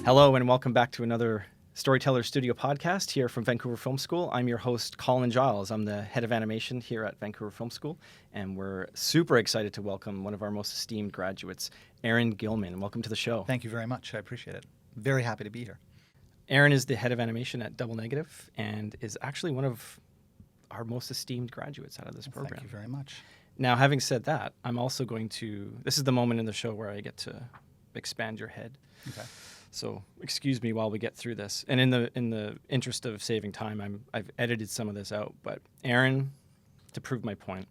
Hello and welcome back to another Storyteller Studio podcast here from Vancouver Film School. I'm your host, Colin Giles. I'm the head of animation here at Vancouver Film School, and we're super excited to welcome one of our most esteemed graduates, Aaron Gilman. Welcome to the show. Thank you very much. I appreciate it. Very happy to be here. Aaron is the head of animation at Double Negative and is actually one of our most esteemed graduates out of this program. Thank you very much. Now, having said that, I'm also going to, this is the moment in the show where I get to expand your head. Okay. So excuse me while we get through this. And in the interest of saving time, I've edited some of this out. But Aaron, to prove my point,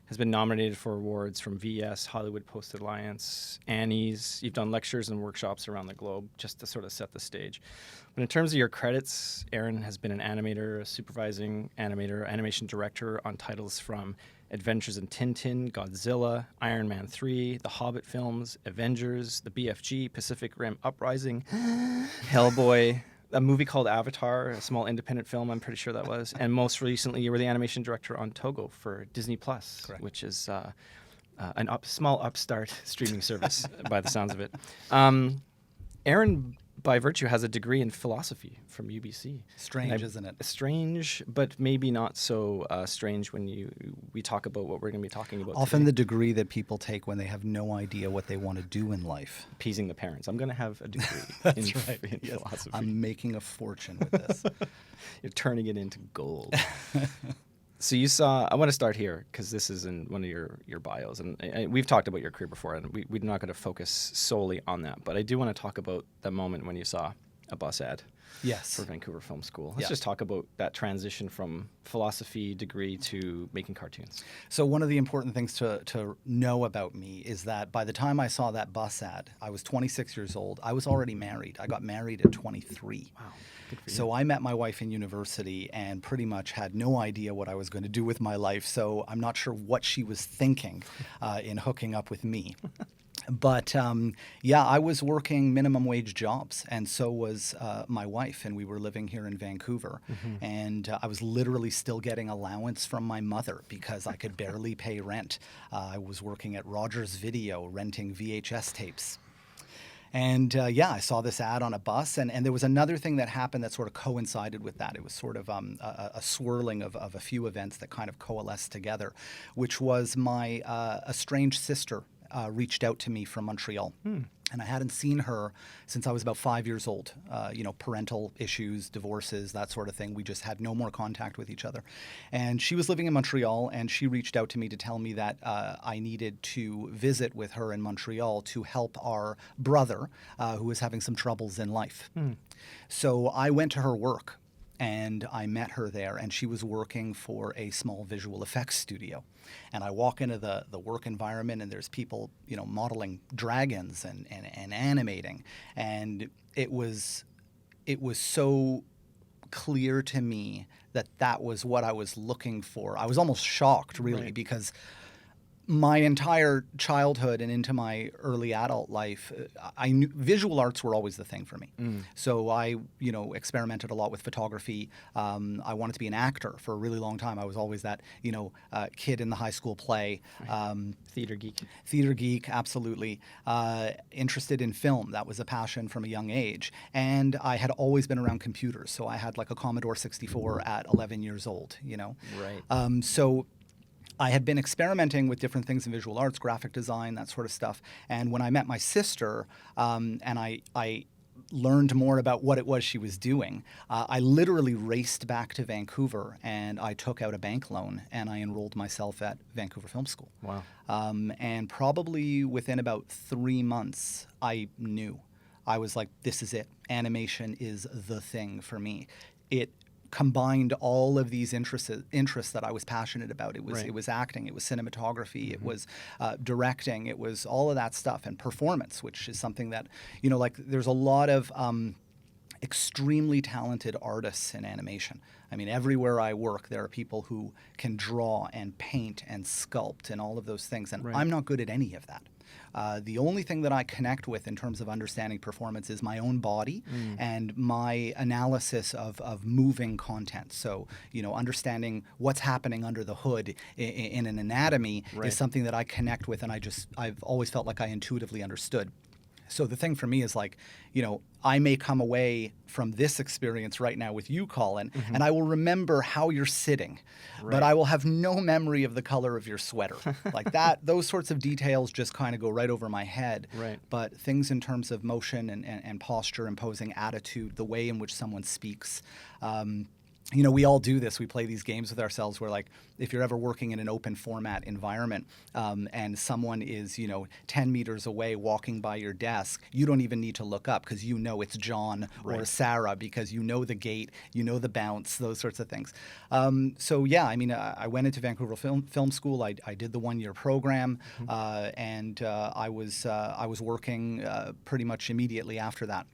has been nominated for awards from VS, Hollywood Post Alliance, Annie's. You've done lectures and workshops around the globe just to sort of set the stage. But in terms of your credits, Aaron has been an animator, a supervising animator, animation director on titles from Adventures in Tintin, Godzilla, Iron Man 3, the Hobbit films, Avengers, the BFG, Pacific Rim Uprising, Hellboy, a movie called Avatar, a small independent film, I'm pretty sure that was. And most recently, you were the animation director on Togo for Disney+, Correct. Which is a small upstart streaming service by the sounds of it. Aaron, by virtue, has a degree in philosophy from UBC. Strange, isn't it? Strange, but maybe not so strange when we talk about what we're going to be talking about Often today. the degree that people take when they have no idea what they want to do in life. Appeasing the parents. I'm going to have a degree in Yes. philosophy. I'm making a fortune with this. You're turning it into gold. So you saw, I want to start here because this is in one of your bios. And we've talked about your career before, and we're not going to focus solely on that. But I do want to talk about the moment when you saw a bus ad Yes. for Vancouver Film School. Let's Yeah. just talk about that transition from philosophy degree to making cartoons. So one of the important things to know about me is that by the time I saw that bus ad, I was 26 years old. I was already married. I got married at 23. Wow. Good for you. So I met my wife in university and pretty much had no idea what I was going to do with my life. So I'm not sure what she was thinking in hooking up with me. But yeah, I was working minimum wage jobs, and so was my wife, and we were living here in Vancouver. Mm-hmm. And I was literally still getting allowance from my mother because I could barely pay rent. I was working at Rogers Video, renting VHS tapes. And yeah, I saw this ad on a bus, and there was another thing that happened that sort of coincided with that. It was sort of a swirling of a few events that kind of coalesced together, which was my estranged sister reached out to me from Montreal. And I hadn't seen her since I was about 5 years old. Parental issues, divorces, that sort of thing. We just had no more contact with each other. And she was living in Montreal, and she reached out to me to tell me that I needed to visit with her in Montreal to help our brother, who was having some troubles in life. So I went to her work, and I met her there, and she was working for a small visual effects studio. And I walk into the work environment, and there's people, modeling dragons and animating. And it was so clear to me that was what I was looking for. I was almost shocked, really, Right. because my entire childhood and into my early adult life, I knew visual arts were always the thing for me. So I, experimented a lot with photography. I wanted to be an actor for a really long time. I was always that, kid in the high school play. Theater geek. Theater geek, absolutely. Interested in film. That was a passion from a young age. And I had always been around computers. So I had like a Commodore 64 at 11 years old, Right. So I had been experimenting with different things in visual arts, graphic design, that sort of stuff. And when I met my sister, and I learned more about what it was she was doing, I literally raced back to Vancouver, and I took out a bank loan, and I enrolled myself at Vancouver Film School. Wow. And probably within about 3 months, I knew. I was like, this is it. Animation is the thing for me. It combined all of these interests that I was passionate about. It was Right. It was acting, it was cinematography, it was directing, it was all of that stuff, and performance, which is something that, there's a lot of extremely talented artists in animation. I mean, everywhere I work, there are people who can draw and paint and sculpt and all of those things, and Right. I'm not good at any of that. The only thing that I connect with in terms of understanding performance is my own body and my analysis of moving content. So, understanding what's happening under the hood in an anatomy Right. is something that I connect with, and I've always felt like I intuitively understood. So the thing for me is like, I may come away from this experience right now with you, Colin, and I will remember how you're sitting, but I will have no memory of the color of your sweater. Like that, those sorts of details just kind of go right over my head. Right. But things in terms of motion and posture, imposing attitude, the way in which someone speaks, we all do this. We play these games with ourselves where, like, if you're ever working in an open format environment and someone is, 10 meters away walking by your desk, you don't even need to look up because it's John or Sarah because you know the gait, the bounce, those sorts of things. I went into Vancouver Film School. I did the 1-year program, and I was working pretty much immediately after that,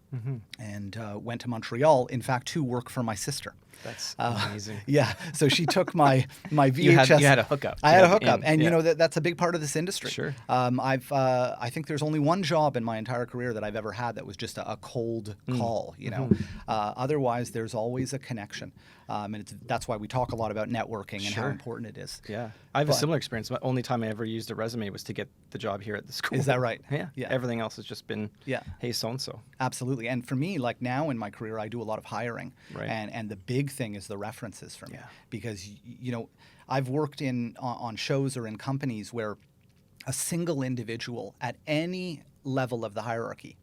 and went to Montreal, in fact, to work for my sister. That's amazing. Yeah. So she took my VHS. You had a hookup. I had a hookup, and that's a big part of this industry. Sure. I think there's only one job in my entire career that I've ever had that was just a cold call. Otherwise, there's always a connection, and that's why we talk a lot about networking and how important it is. Yeah, I have a similar experience. The only time I ever used a resume was to get the job here at the school. Is that right? Yeah. Everything else has just been, hey, so and so. Absolutely. And for me, like now in my career, I do a lot of hiring, right. and the big thing is the references for me, because I've worked on shows or in companies where a single individual at any level of the hierarchy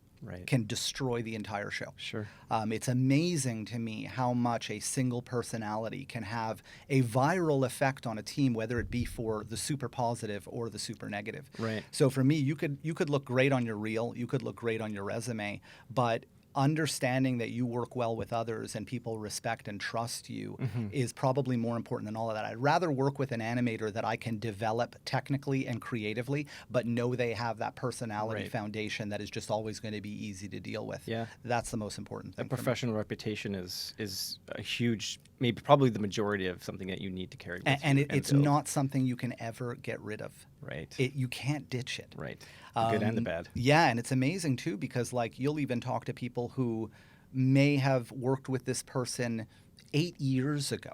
can destroy the entire show. Sure. It's amazing to me how much a single personality can have a viral effect on a team, whether it be for the super positive or the super negative. Right. So for me, you could look great on your reel, you could look great on your resume, but understanding that you work well with others and people respect and trust you is probably more important than all of that. I'd rather work with an animator that I can develop technically and creatively, but know they have that personality foundation that is just always going to be easy to deal with. Yeah. That's the most important thing. A professional reputation is a huge, maybe probably the majority of something that you need to carry with and you. It's not something you can ever get rid of. Right. You can't ditch it. Right. The good and the bad. Yeah, and it's amazing too because like you'll even talk to people who may have worked with this person 8 years ago.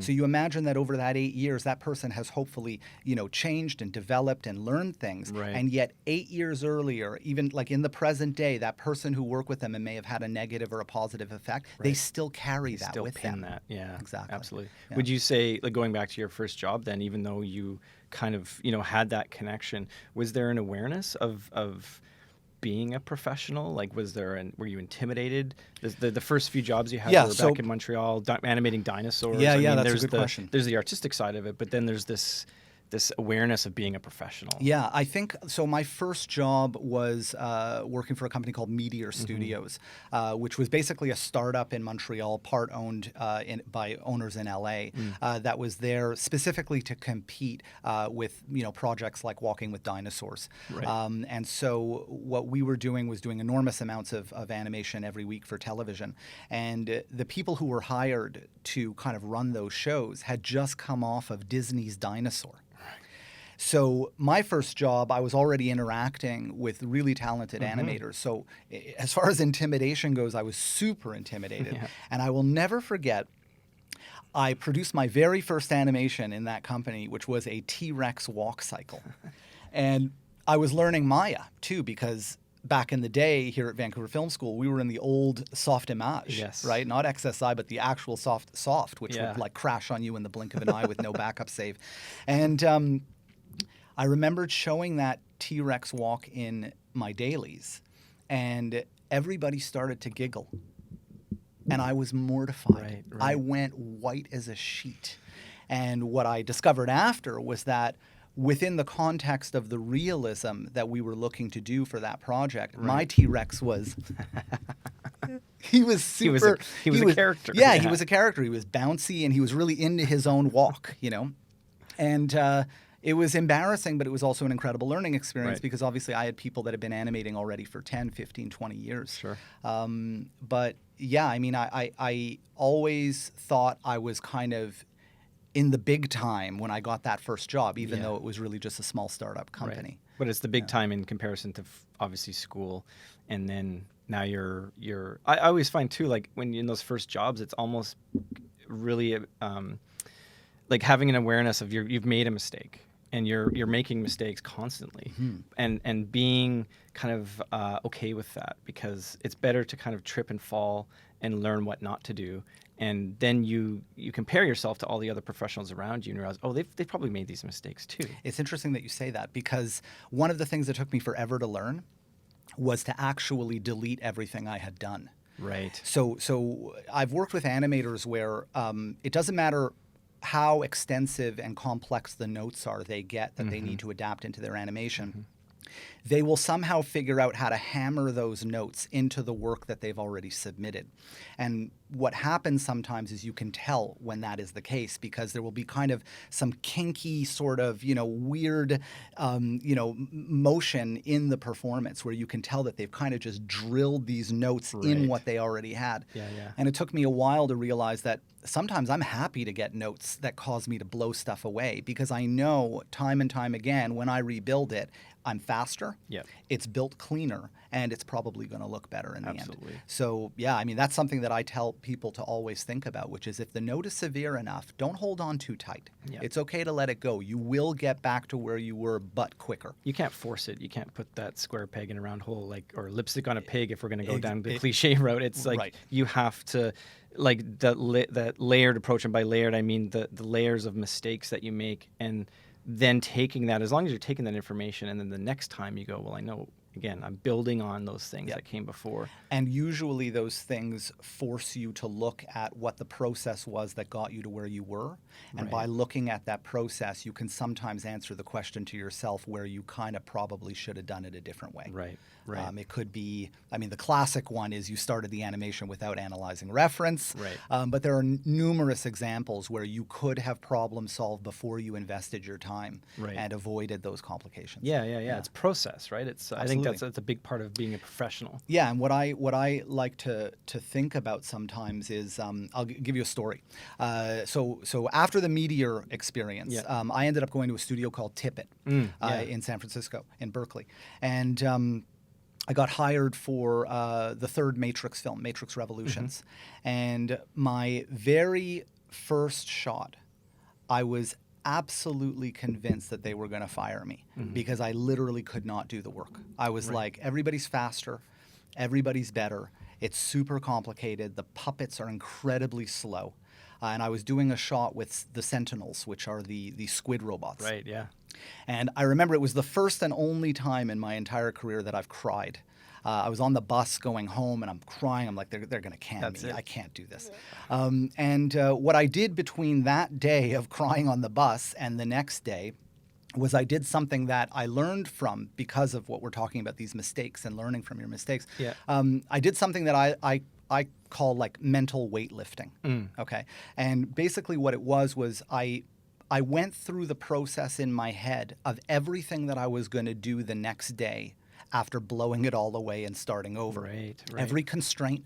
So you imagine that over that 8 years, that person has hopefully, changed and developed and learned things. Right. And yet 8 years earlier, even like in the present day, that person who worked with them and may have had a negative or a positive effect, they still carry that with them. That. Yeah, exactly. Absolutely. Yeah. Would you say, like going back to your first job then, even though you kind of, had that connection, was there an awareness of being a professional? Like, were you intimidated? The first few jobs you had were back in Montreal, animating dinosaurs. Yeah, that's a good question. There's the artistic side of it, but then there's this awareness of being a professional. Yeah, I think so. My first job was working for a company called Meteor Studios, which was basically a startup in Montreal, part owned by owners in LA, that was there specifically to compete with projects like Walking with Dinosaurs. Right. And so what we were doing was doing enormous amounts of animation every week for television. And the people who were hired to kind of run those shows had just come off of Disney's Dinosaur. So my first job, I was already interacting with really talented animators. So as far as intimidation goes, I was super intimidated. Yeah. And I will never forget, I produced my very first animation in that company, which was a T-Rex walk cycle. And I was learning Maya, too, because back in the day here at Vancouver Film School, we were in the old soft image, right? Not XSI, but the actual soft, which would like crash on you in the blink of an eye with no backup save. And I remembered showing that T-Rex walk in my dailies, and everybody started to giggle. And I was mortified. Right. I went white as a sheet. And what I discovered after was that within the context of the realism that we were looking to do for that project, my T-Rex was... He was super... He was a character. Yeah, he was a character. He was bouncy, and he was really into his own walk, And... it was embarrassing, but it was also an incredible learning experience because obviously I had people that had been animating already for 10, 15, 20 years. Sure. But yeah, I mean, I always thought I was kind of in the big time when I got that first job, even though it was really just a small startup company. Right. But it's the big time in comparison to obviously school. And then now you're I always find too, like when you're in those first jobs, it's almost really like having an awareness of you've made a mistake. and you're making mistakes constantly, and being kind of okay with that, because it's better to kind of trip and fall and learn what not to do. And then you compare yourself to all the other professionals around you and realize, oh, they've probably made these mistakes too. It's interesting that you say that, because one of the things that took me forever to learn was to actually delete everything I had done. Right. So I've worked with animators where it doesn't matter how extensive and complex the notes are they get that they need to adapt into their animation. They will somehow figure out how to hammer those notes into the work that they've already submitted. And what happens sometimes is you can tell when that is the case, because there will be kind of some kinky sort of, weird, motion in the performance where you can tell that they've kind of just drilled these notes in what they already had. Yeah. And it took me a while to realize that sometimes I'm happy to get notes that cause me to blow stuff away, because I know time and time again when I rebuild it, I'm faster, it's built cleaner, and it's probably going to look better in the end. So, yeah, I mean, that's something that I tell people to always think about, which is if the note is severe enough, don't hold on too tight. It's okay to let it go. You will get back to where you were, but quicker. You can't force it. You can't put that square peg in a round hole, or lipstick on a pig if we're going to go down the cliche route. It's like you have to, like that layered approach, and by layered I mean the layers of mistakes that you make, and then taking that, as long as you're taking that information, and then the next time you go, well, I know, again, I'm building on those things that came before. And usually those things force you to look at what the process was that got you to where you were. And by looking at that process, you can sometimes answer the question to yourself where you kind of probably should have done it a different way. Right. It could be, I mean, the classic one is you started the animation without analyzing reference. But there are numerous examples where you could have problem solved before you invested your time and avoided those complications. Yeah. It's process, right? It's I think that's a big part of being a professional. Yeah, and what I like to think about sometimes is I'll give you a story. So after the Meteor experience, I ended up going to a studio called Tippett in San Francisco, in Berkeley, and I got hired for the third Matrix film, Matrix Revolutions. And my very first shot, I was absolutely convinced that they were going to fire me because I literally could not do the work. I was like, everybody's faster, everybody's better, it's super complicated, the puppets are incredibly slow. And I was doing a shot with the Sentinels, which are the squid robots. And I remember it was the first and only time in my entire career that I've cried. I was on the bus going home and I'm crying. I'm like, they're going to can me. I can't do this. And what I did between that day of crying on the bus and the next day was I did something that I learned from, because of what we're talking about, these mistakes and learning from your mistakes. I did something that I call like mental weightlifting. Okay. And basically what it was I went through the process in my head of everything that I was going to do the next day after blowing it all away and starting over. Every constraint,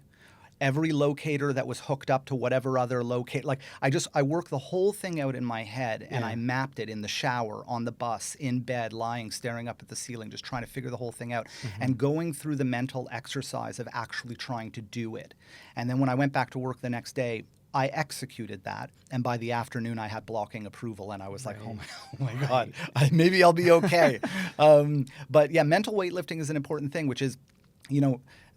every locator that was hooked up to whatever other locator. Like I worked the whole thing out in my head, and I mapped it in the shower, on the bus, in bed, lying, staring up at the ceiling, just trying to figure the whole thing out and going through the mental exercise of actually trying to do it. And then when I went back to work the next day, I executed that, and by the afternoon I had blocking approval, and I was like, oh my God, maybe I'll be okay. But yeah, mental weightlifting is an important thing, which is,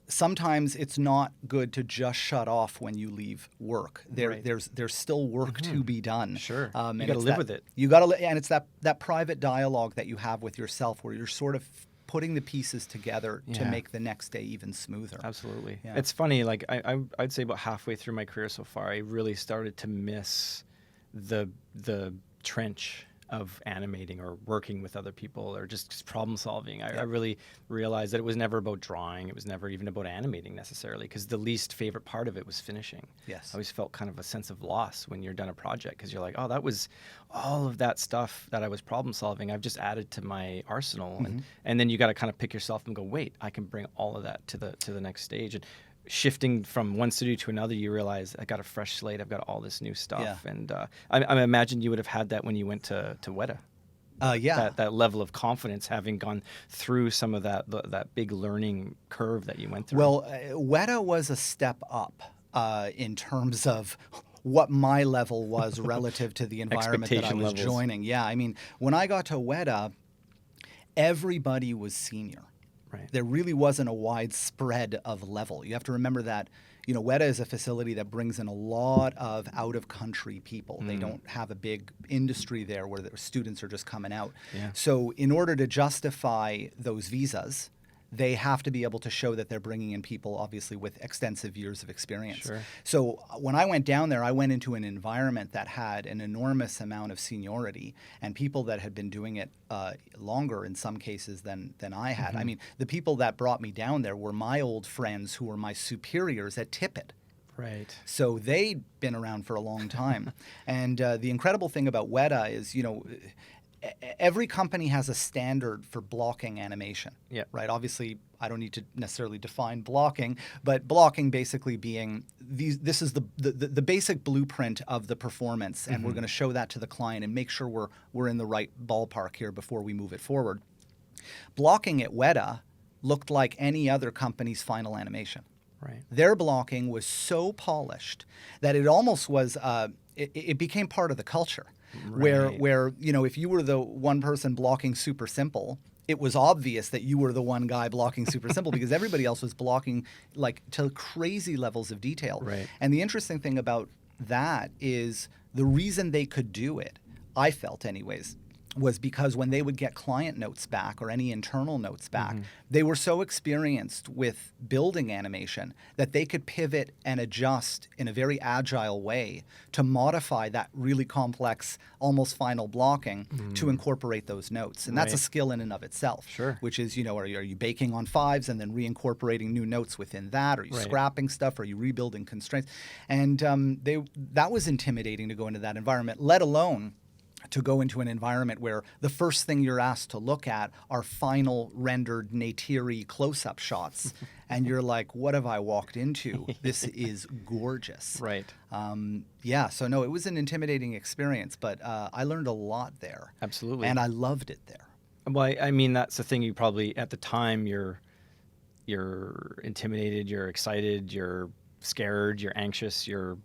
sometimes it's not good to just shut off when you leave work. There's still work to be done. You got to live with it. You got to, and it's that private dialogue that you have with yourself, where you're sort of putting the pieces together to make the next day even smoother. Absolutely. It's funny, like I'd say about halfway through my career so far, I really started to miss the trench of animating or working with other people or just problem solving. I really realized that it was never about drawing. It was never even about animating necessarily, because the least favorite part of it was finishing. I always felt kind of a sense of loss when you're done a project, because you're like, oh, that was all of that stuff that I was problem solving. I've just added to my arsenal. And then you got to kind of pick yourself and go, wait, I can bring all of that to the next stage. And shifting from one studio to another, you realize I got a fresh slate. I've got all this new stuff. And I imagine you would have had that when you went to Weta. That level of confidence, having gone through some of that big learning curve that you went through. Well, Weta was a step up in terms of what my level was relative to the environment that I Expectation was levels. joining. Yeah, I mean, when I got to Weta, everybody was senior. Right. There really wasn't a wide spread of level. You have to remember that, you know, Weta is a facility that brings in a lot of out-of-country people. They don't have a big industry there where the students are just coming out. Yeah. So in order to justify those visas, they have to be able to show that they're bringing in people, obviously, with extensive years of experience. Sure. So when I went down there, I went into an environment that had an enormous amount of seniority and people that had been doing it longer in some cases than I had. I mean, the people that brought me down there were my old friends who were my superiors at Tippett. Right. So they'd been around for a long time. And the incredible thing about Weta is, you know, every company has a standard for blocking animation. Yeah. Right. Obviously, I don't need to necessarily define blocking, but blocking basically being this is the basic blueprint of the performance, and we're going to show that to the client and make sure we're in the right ballpark here before we move it forward. Blocking at Weta looked like any other company's final animation. Right. Their blocking was so polished that it almost was it became part of the culture. Right. Where you know, if you were the one person blocking super simple, it was obvious that you were the one guy blocking super simple because everybody else was blocking like to crazy levels of detail. Right. And the interesting thing about that is the reason they could do it, I felt anyways, was because when they would get client notes back or any internal notes back, they were so experienced with building animation that they could pivot and adjust in a very agile way to modify that really complex, almost final blocking to incorporate those notes. And that's a Right. got in and of itself. Sure. Which is, you know, are you baking on fives and then reincorporating new notes within that? Are you Right. scrapping stuff? Are you rebuilding constraints? And that was intimidating to go into that environment, let alone to go into an environment where the first thing you're asked to look at are final rendered Neytiri close-up shots. And you're like, what have I walked into? This is gorgeous. Right. Yeah, so no, it was an intimidating experience, but I learned a lot there. Absolutely. And I loved it there. Well, I mean, that's the thing. You probably at the time you're intimidated, you're excited, you're scared, you're anxious, you're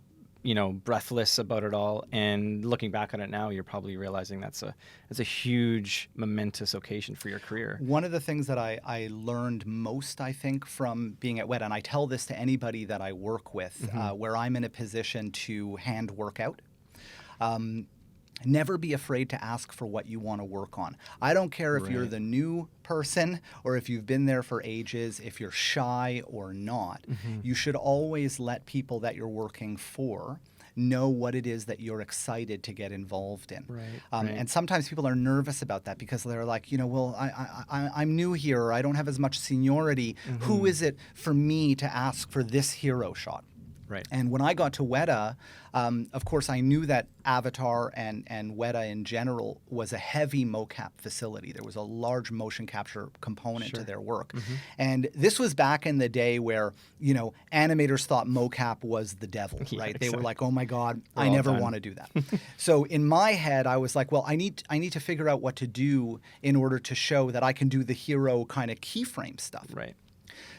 breathless about it all. And looking back on it now, you're probably realizing that's a huge momentous occasion for your career. One of the things that I learned most, I think, from being at Weta, and I tell this to anybody that I work with, where I'm in a position to hand work out. Never be afraid to ask for what you want to work on. I don't care if you're Right. the new person or if you've been there for ages, if you're shy or not. You should always let people that you're working for know what it is that you're excited to get involved in. Right, And sometimes people are nervous about that because they're like, well, I'm new here, or I don't have as much seniority. Who is it for me to ask for this hero shot? Right. And when I got to Weta, of course, I knew that Avatar and Weta in general was a heavy mocap facility. There was a large motion capture component to their work. And this was back in the day where, animators thought mocap was the devil, Yeah, right? They were exactly. like, oh my God, We're I all never done. want to do that. So in my head, I was like, well, I need to figure out what to do in order to show that I can do the hero kind of keyframe stuff. Right.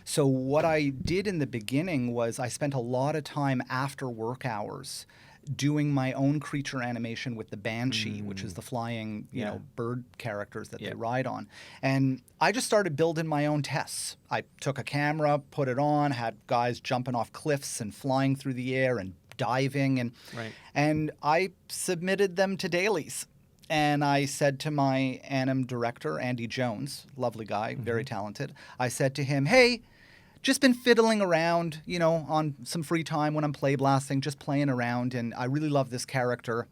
So what I did in the beginning was I spent a lot of time after work hours doing my own creature animation with the Banshee, which is the flying, bird characters that they ride on. And I just started building my own tests. I took a camera, put it on, had guys jumping off cliffs and flying through the air and diving, and I submitted them to dailies. And I said to my anim director, Andy Jones, lovely guy, very talented, I said to him, hey, just been fiddling around, on some free time when I'm play blasting, just playing around, and I really love this character.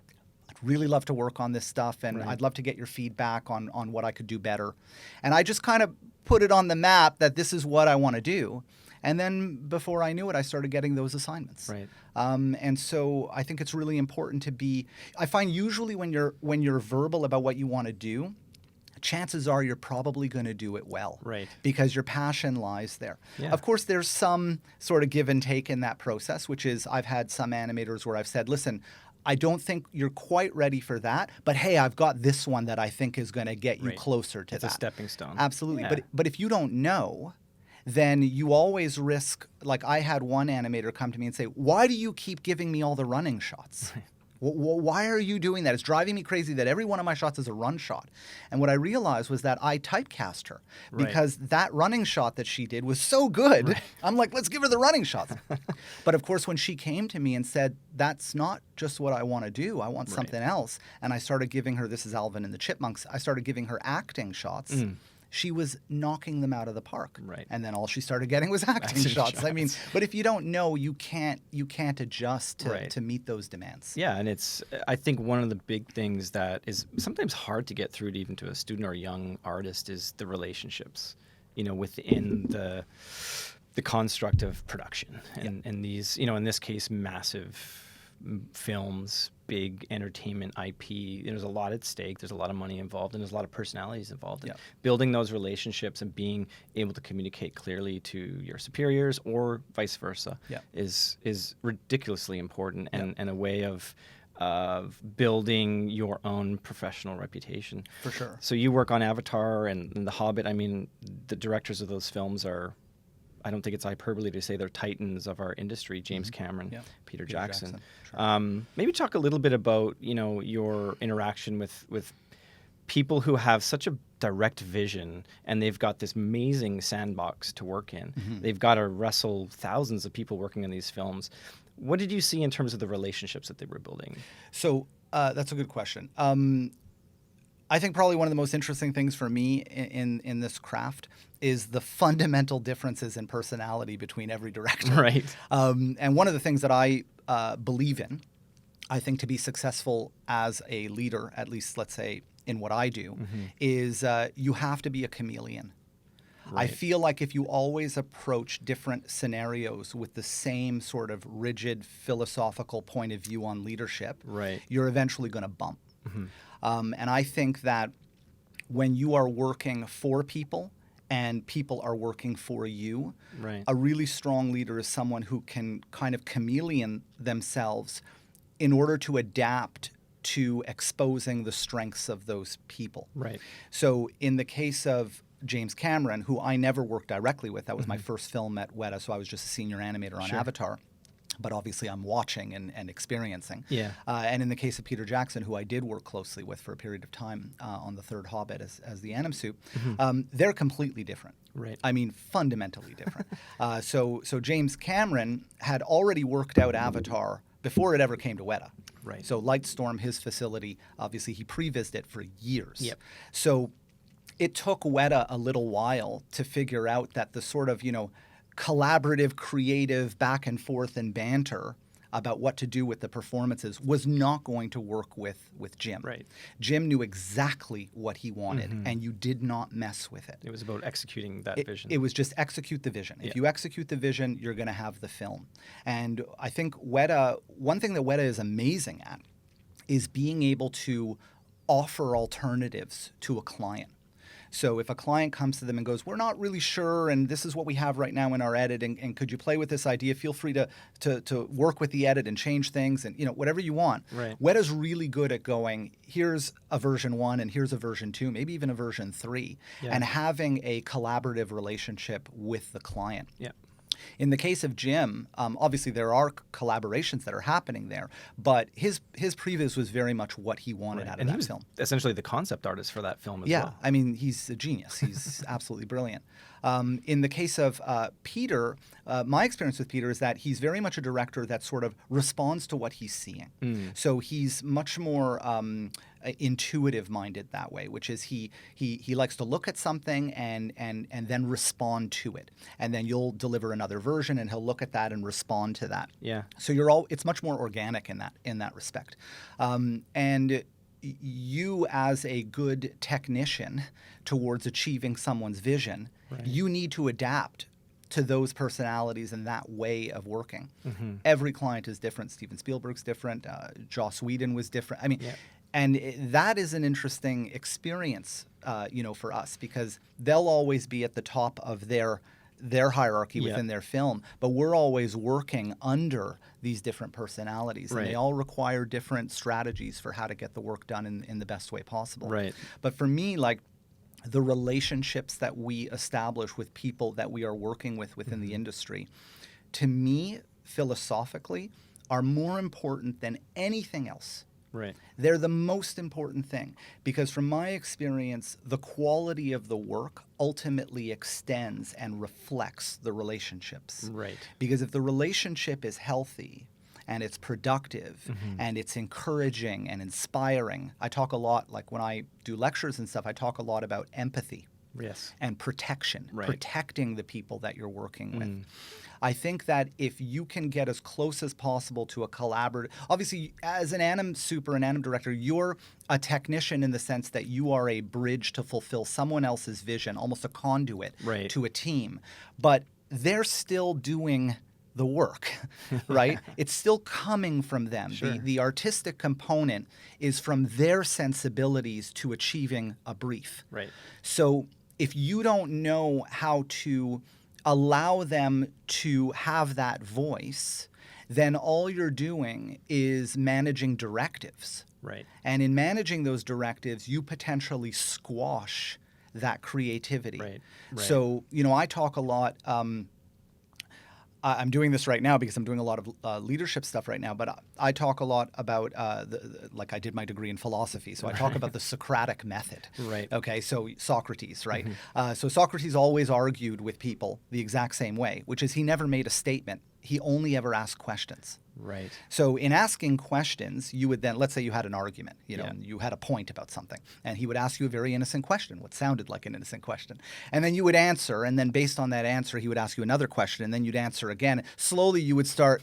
I'd really love to work on this stuff, and I'd love to get your feedback on what I could do better. And I just kind of put it on the map that this is what I want to do. And then before I knew it, I started getting those assignments. Right. And so I think it's really important to be. I find usually when you're verbal about what you want to do, chances are you're probably going to do it well. Right. Because your passion lies there. Yeah. Of course, there's some sort of give and take in that process, which is I've had some animators where I've said, listen, I don't think you're quite ready for that, but hey, I've got this one that I think is going to get you Right. closer to It's that. a stepping stone. Absolutely. Yeah. But if you don't know, then you always risk, like I had one animator come to me and say, why do you keep giving me all the running shots? Why are you doing that? It's driving me crazy that every one of my shots is a run shot. And what I realized was that I typecast her because that running shot that she did was so good. I'm like, let's give her the running shots. But of course, when she came to me and said, that's not just what I want to do, I want something else. And I started giving her, this is Alvin and the Chipmunks, I started giving her acting shots. She was knocking them out of the park. And then all she started getting was acting shots. I mean, but if you don't know, you can't adjust to meet those demands. Yeah, and I think one of the big things that is sometimes hard to get through to even to a student or a young artist is the relationships, within the construct of production. And these, in this case, massive films, big entertainment IP. There's a lot at stake. There's a lot of money involved, and there's a lot of personalities involved. And building those relationships and being able to communicate clearly to your superiors or vice versa is ridiculously important and a way of building your own professional reputation. For sure. So you work on Avatar and The Hobbit. I mean, the directors of those films are, I don't think it's hyperbole to say they're titans of our industry. James Cameron, Peter Jackson. Sure. Maybe talk a little bit about your interaction with people who have such a direct vision, and they've got this amazing sandbox to work in. They've got to wrestle thousands of people working on these films. What did you see in terms of the relationships that they were building? So that's a good question. I think probably one of the most interesting things for me in this craft is the fundamental differences in personality between every director. Right. And one of the things that I believe in, I think to be successful as a leader, at least let's say in what I do, is you have to be a chameleon. I feel like if you always approach different scenarios with the same sort of rigid philosophical point of view on leadership, you're eventually going to bump. And I think that when you are working for people and people are working for you, a really strong leader is someone who can kind of chameleon themselves in order to adapt to exposing the strengths of those people. So in the case of James Cameron, who I never worked directly with, that was my first film at Weta, so I was just a senior animator on Avatar. But obviously I'm watching and experiencing. And in the case of Peter Jackson, who I did work closely with for a period of time on the third Hobbit as the anim suit, they're completely different. I mean, fundamentally different. So James Cameron had already worked out Avatar before it ever came to Weta. So Lightstorm, his facility, obviously he pre-visited for years. So it took Weta a little while to figure out that the sort of, collaborative, creative back and forth and banter about what to do with the performances was not going to work with Jim. Jim knew exactly what he wanted, and you did not mess with it. It was about executing that vision. It was just execute the vision. If you execute the vision, you're going to have the film. And I think Weta, one thing that Weta is amazing at is being able to offer alternatives to a client. So if a client comes to them and goes, we're not really sure, and this is what we have right now in our edit, and could you play with this idea? Feel free to work with the edit and change things, and whatever you want. Weta's really good at going, here's a version 1 and here's a version 2, maybe even a version 3, and having a collaborative relationship with the client. In the case of Jim, obviously there are collaborations that are happening there, but his previs was very much what he wanted out of that film. Essentially the concept artist for that film as well. Yeah, I mean, he's a genius. He's absolutely brilliant. In the case of Peter, my experience with Peter is that he's very much a director that sort of responds to what he's seeing. So he's much more intuitive minded that way, which is he likes to look at something and then respond to it, and then you'll deliver another version and he'll look at that and respond to that. So it's much more organic in that respect, and you as a good technician towards achieving someone's vision, you need to adapt to those personalities and that way of working. Every client is different. Steven Spielberg's different. Joss Whedon was different. I mean, and that is an interesting experience, for us, because they'll always be at the top of their hierarchy within their film, but we're always working under these different personalities, and they all require different strategies for how to get the work done in the best way possible. But for me, like, the relationships that we establish with people that we are working with within the industry, to me, philosophically, are more important than anything else. Right. They're the most important thing because from my experience, the quality of the work ultimately extends and reflects the relationships. Right. Because if the relationship is healthy and it's productive and it's encouraging and inspiring, I talk a lot, like when I do lectures and stuff, I talk a lot about empathy. Yes. And protection, Right. protecting the people that you're working with. I think that if you can get as close as possible to a collaborative, obviously as an anim super and anim director, you're a technician in the sense that you are a bridge to fulfill someone else's vision, almost a conduit Right. to a team. But they're still doing the work, right? It's still coming from them. Sure. The artistic component is from their sensibilities to achieving a brief. Right. So if you don't know how to allow them to have that voice, then all you're doing is managing directives. Right. And in managing those directives, you potentially squash that creativity. Right. Right. So, I talk a lot. I'm doing this right now because I'm doing a lot of leadership stuff right now, but I talk a lot about, like I did my degree in philosophy, so I talk about the Socratic method. Right. Okay, so Socrates, right? So Socrates always argued with people the exact same way, which is he never made a statement. He only ever asked questions. Right. So in asking questions, you would then, let's say you had an argument, Yeah. and you had a point about something, and he would ask you a very innocent question, what sounded like an innocent question. And then you would answer, and then based on that answer, he would ask you another question, and then you'd answer again. Slowly you would start,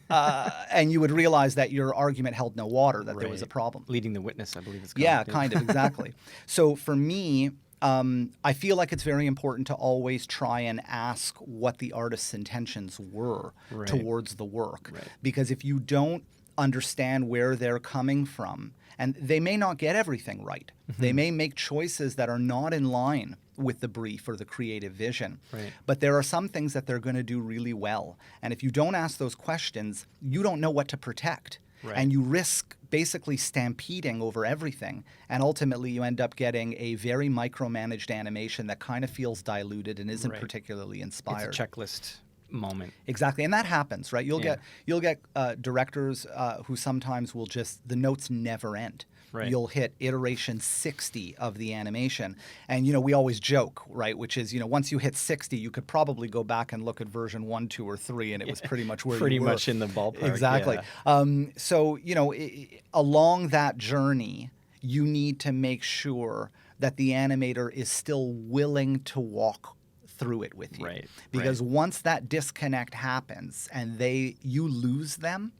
and you would realize that your argument held no water, that there was a Right. problem. Leading the witness, I believe it's called. Yeah, kind of, exactly. So for me, I feel like it's very important to always try and ask what the artist's intentions were Right. towards the work. Right. Because if you don't understand where they're coming from, and they may not get everything right, they may make choices that are not in line with the brief or the creative vision. Right. But there are some things that they're going to do really well. And if you don't ask those questions, you don't know what to protect. Right. And you risk basically stampeding over everything. And ultimately, you end up getting a very micromanaged animation that kind of feels diluted and isn't Right. particularly inspired. It's a checklist moment. Exactly, and that happens, right? Yeah. You'll get directors who sometimes will just, the notes never end. Right. You'll hit iteration 60 of the animation, and we always joke, right? Which is, once you hit 60, you could probably go back and look at version 1, 2, or 3, and it was pretty much where Pretty you were. much in the ballpark. Exactly. Yeah. So along that journey, you need to make sure that the animator is still willing to walk through it with you. Right, Because right. once that disconnect happens and you lose them,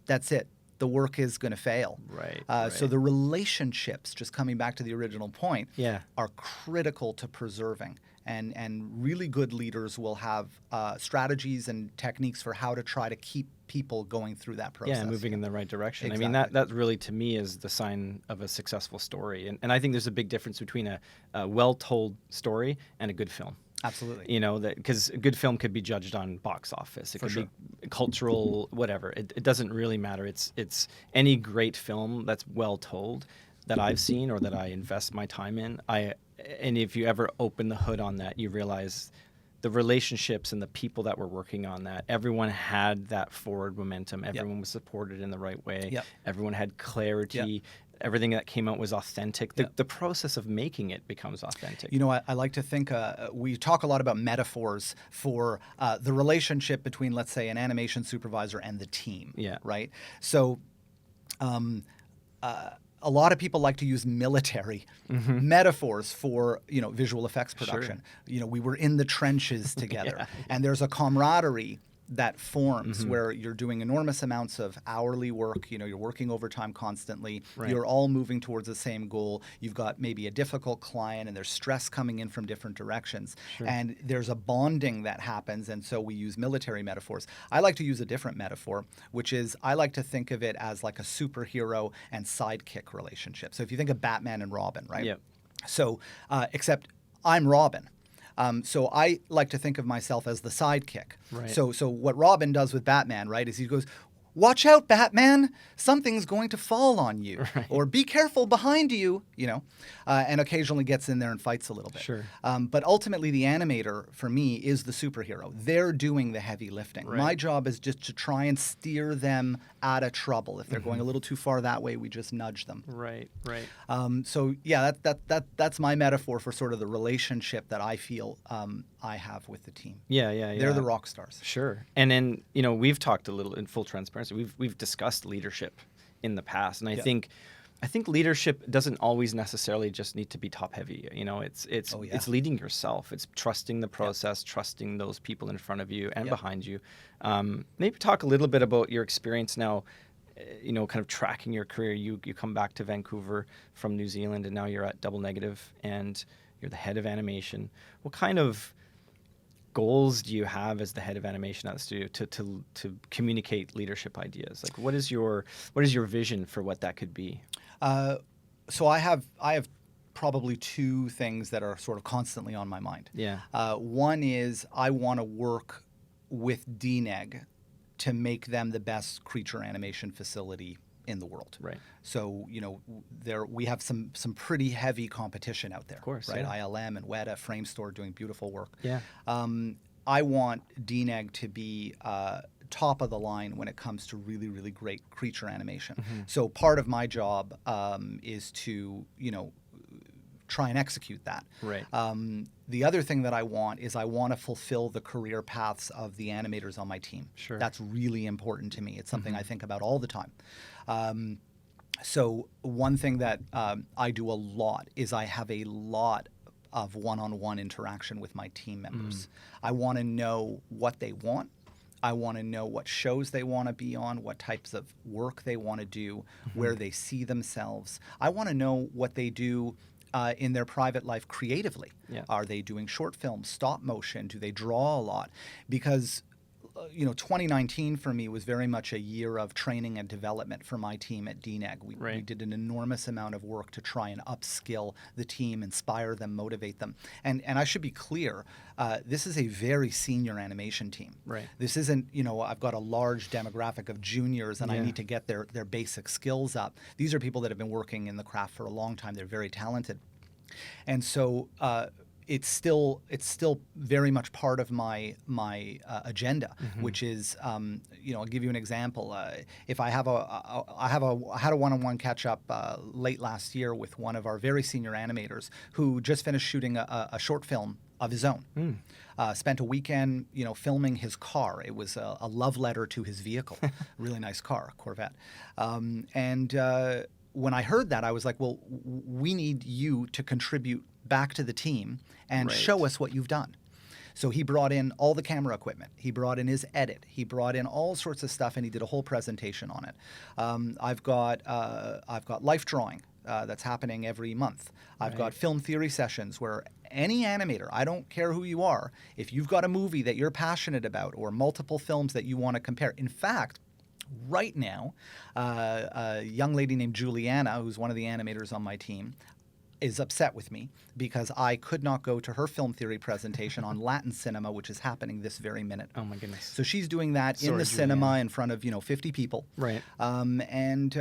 that's it. The work is going to fail. Right, So right. the relationships, just coming back to the original point, Yeah. are critical to preserving. And really good leaders will have strategies and techniques for how to try to keep people going through that process. Yeah, moving in the right direction. I Exactly. mean, that really, to me, is the sign of a successful story. And I think there's a big difference between a well-told story and a good film. Absolutely. Because a good film could be judged on box office. It For could sure. be cultural, whatever. It doesn't really matter. It's any great film that's well told that I've seen or that I invest my time in. And if you ever open the hood on that, you realize the relationships and the people that were working on that, everyone had that forward momentum. Everyone was supported in the right way. Yep. Everyone had clarity. Yep. Everything that came out was authentic. The, Yep. the process of making it becomes authentic. I like to think we talk a lot about metaphors for the relationship between, let's say, an animation supervisor and the team. Yeah. Right. So, a lot of people like to use military metaphors for visual effects production. We were in the trenches together, Yeah. and there's a camaraderie that forms where you're doing enormous amounts of hourly work. You're working overtime constantly. Right. You're all moving towards the same goal. You've got maybe a difficult client, and there's stress coming in from different directions. Sure. And there's a bonding that happens, and so we use military metaphors. I like to use a different metaphor, which is I like to think of it as like a superhero and sidekick relationship. So if you think of Batman and Robin, right? Yep. So, except I'm Robin. So I like to think of myself as the sidekick. Right. So what Robin does with Batman, right, is he goes, watch out, Batman, something's going to fall on you, Right. or be careful behind you, and occasionally gets in there and fights a little bit. Sure. But ultimately, the animator, for me, is the superhero. They're doing the heavy lifting. Right. My job is just to try and steer them out of trouble. If they're going a little too far that way, we just nudge them. Right. Right. So yeah, that's my metaphor for sort of the relationship that I feel I have with the team. Yeah. Yeah. They're the rock stars. Sure. And then, we've talked a little in full transparency. We've discussed leadership in the past, and I think leadership doesn't always necessarily just need to be top heavy. It's leading yourself. It's trusting the process, trusting those people in front of you and behind you. Maybe talk a little bit about your experience now. Kind of tracking your career. You come back to Vancouver from New Zealand, and now you're at Double Negative, and you're the head of animation. What kind of goals do you have as the head of animation at the studio to communicate leadership ideas? Like, what is your vision for what that could be? So I have probably two things that are sort of constantly on my mind. Yeah. One is I want to work with DNEG to make them the best creature animation facility in the world. Right. So, we have some pretty heavy competition out there. Of course, right? yeah. ILM and Weta, Framestore doing beautiful work. Yeah. I want DNEG to be top of the line when it comes to really, really great creature animation. So part of my job is to, try and execute that. Right. The other thing that I want to fulfill the career paths of the animators on my team. Sure. That's really important to me. It's something I think about all the time. So one thing that I do a lot is I have a lot of one-on-one interaction with my team members. I want to know what they want. I want to know what shows they want to be on, what types of work they want to do, where they see themselves. I want to know what they do in their private life creatively. Yeah. Are they doing short films, stop motion? Do they draw a lot? Because 2019 for me was very much a year of training and development for my team at DNEG. We did an enormous amount of work to try and upskill the team, inspire them, motivate them. And I should be clear, this is a very senior animation team. Right. This isn't, I've got a large demographic of juniors and I need to get their basic skills up. These are people that have been working in the craft for a long time. They're very talented. And so it's still very much part of my agenda, which is I'll give you an example. If I had a one-on-one catch up late last year with one of our very senior animators who just finished shooting a short film of his own. Spent a weekend, filming his car. It was a love letter to his vehicle. Really nice car, Corvette. When I heard that, I was like, well, we need you to contribute back to the team and show us what you've done. So he brought in all the camera equipment. He brought in his edit. He brought in all sorts of stuff, and he did a whole presentation on it. I've got life drawing that's happening every month. I've got film theory sessions where any animator, I don't care who you are, if you've got a movie that you're passionate about or multiple films that you want to compare. In fact, right now, a young lady named Juliana, who's one of the animators on my team, is upset with me because I could not go to her film theory presentation on Latin cinema, which is happening this very minute. Oh my goodness. So she's doing that in the cinema in front of 50 people. Right. And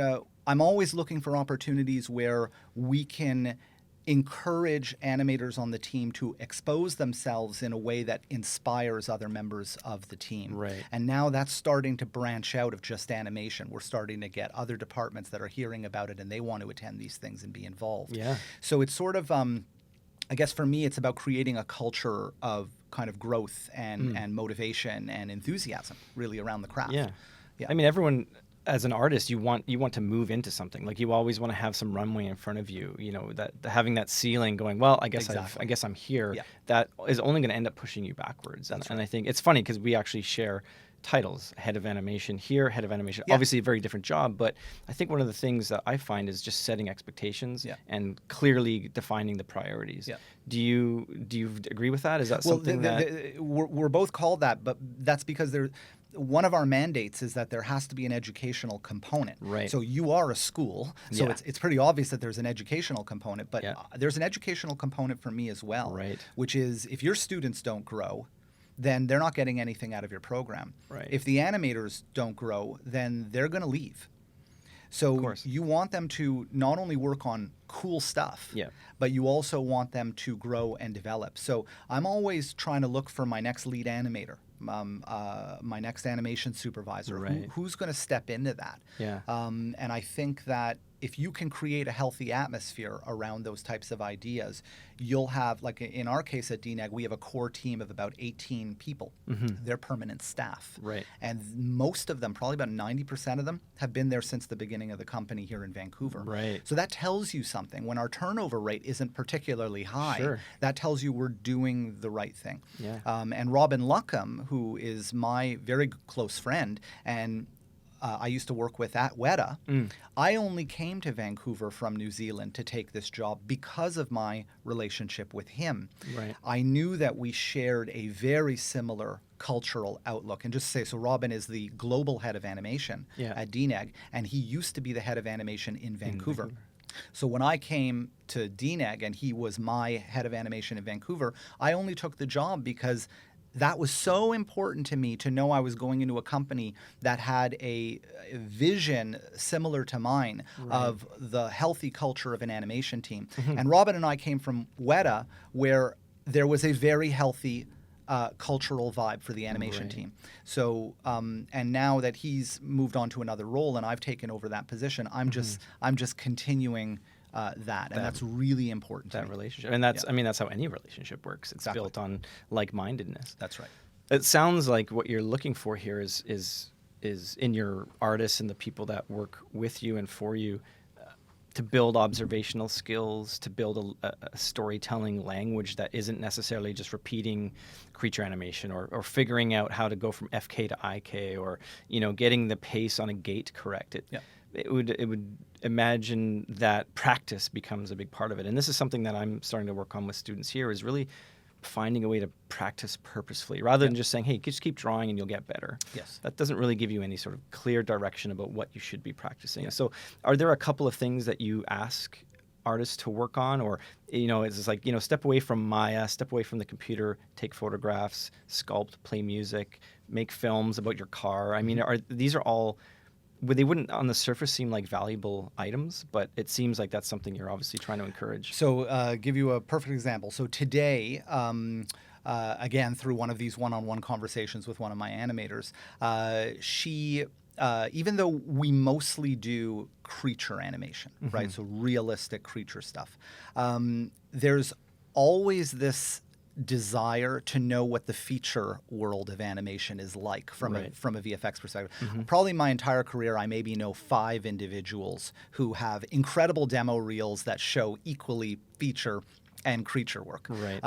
I'm always looking for opportunities where we can encourage animators on the team to expose themselves in a way that inspires other members of the team. Right. And now that's starting to branch out of just animation. We're starting to get other departments that are hearing about it and they want to attend these things and be involved. Yeah. So it's sort of, I guess for me, it's about creating a culture of kind of growth and motivation and enthusiasm really around the craft. Yeah. Yeah. I mean, everyone, as an artist, you want to move into something. Like you always want to have some runway in front of you. That having that ceiling going. Well, I guess I guess I'm here. Yeah. That is only going to end up pushing you backwards. And I think it's funny because we actually share titles: head of animation here, head of animation. Yeah. Obviously, a very different job, but I think one of the things that I find is just setting expectations and clearly defining the priorities. Yeah. Do you agree with that? Is that something that we're both called that, but that's because one of our mandates is that there has to be an educational component. Right. So you are a school, so Yeah. it's pretty obvious that there's an educational component, but Yeah. there's an educational component for me as well. Right. Which is if your students don't grow, then they're not getting anything out of your program. Right. If the animators don't grow, then they're going to leave. So course. you want them to not only work on cool stuff, Yeah. but you also want them to grow and develop. So I'm always trying to look for my next lead animator, my next animation supervisor, Right. who's going to step into that. Yeah. And I think that if you can create a healthy atmosphere around those types of ideas, you'll have, like in our case at DNEG, we have a core team of about 18 people. They're permanent staff. Right. And most of them, probably about 90% of them, have been there since the beginning of the company here in Vancouver. Right. So that tells you something. When our turnover rate isn't particularly high, Sure. that tells you we're doing the right thing. Yeah. And Robin Luckham, who is my very close friend, and I used to work with at Weta. I only came to Vancouver from New Zealand to take this job because of my relationship with him. Right. I knew that we shared a very similar cultural outlook. And just to say, so Robin is the global head of animation Yeah. at DNEG, and he used to be the head of animation in Vancouver. So when I came to DNEG and he was my head of animation in Vancouver, I only took the job because that was so important to me to know I was going into a company that had a vision similar to mine of the healthy culture of an animation team. And Robin and I came from Weta, where there was a very healthy cultural vibe for the animation team. So, and now that he's moved on to another role and I've taken over that position, I'm just continuing that, and that's really important to That me. relationship. And that's, I mean, that's how any relationship works. It's Exactly. built on like-mindedness. That's right. It sounds like what you're looking for here is in your artists and the people that work with you and for you to build observational skills, to build a storytelling language that isn't necessarily just repeating creature animation or figuring out how to go from FK to IK or, getting the pace on a gate correct. It would imagine that practice becomes a big part of it. And this is something that I'm starting to work on with students here, is really finding a way to practice purposefully rather than just saying, hey, just keep drawing and you'll get better. Yes. That doesn't really give you any sort of clear direction about what you should be practicing. So are there a couple of things that you ask artists to work on, or, it's just like, step away from Maya, step away from the computer, take photographs, sculpt, play music, make films about your car? I mean, these are all, they wouldn't on the surface seem like valuable items, but it seems like that's something you're obviously trying to encourage. So give you a perfect example. So today, again, through one of these one-on-one conversations with one of my animators, she, even though we mostly do creature animation, right? So realistic creature stuff, there's always this desire to know what the feature world of animation is like from a VFX perspective. Probably my entire career, I maybe know 5 individuals who have incredible demo reels that show equally feature and creature work. Right.